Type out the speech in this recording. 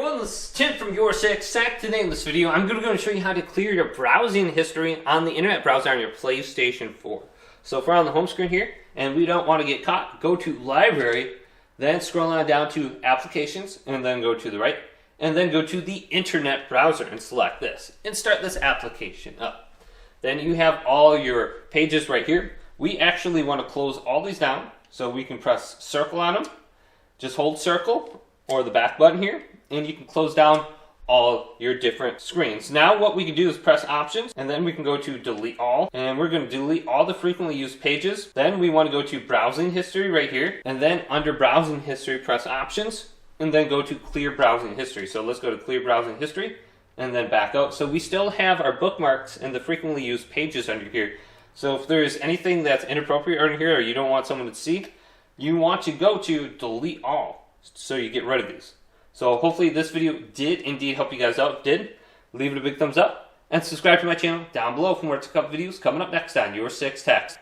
everyone, this is Tim from YourSixAdventures. Today in this video, I'm going to show you how to clear your browsing history on the internet browser on your PlayStation 4. So if we're on the home screen here, and we don't want to get caught, go to Library, then scroll on down to Applications, and then go to the right, and then go to the internet browser and select this, and start this application up. Then you have all your pages right here. We actually want to close all these down, so we can press circle on them. Just hold circle, or the back button here, and you can close down all your different screens. Now what we can do is press options, and then we can go to delete all, and we're going to delete all the frequently used pages. Then we want to go to browsing history right here, and then under browsing history press options, and then go to clear browsing history. So let's go to clear browsing history, and then back out. So we still have our bookmarks and the frequently used pages under here. So if there's anything that's inappropriate under here, or you don't want someone to see, you want to go to delete all, so you get rid of these. So hopefully this video did indeed help you guys out. If it did, leave it a big thumbs up and subscribe to my channel down below for more tech videos coming up next on YourSixTech.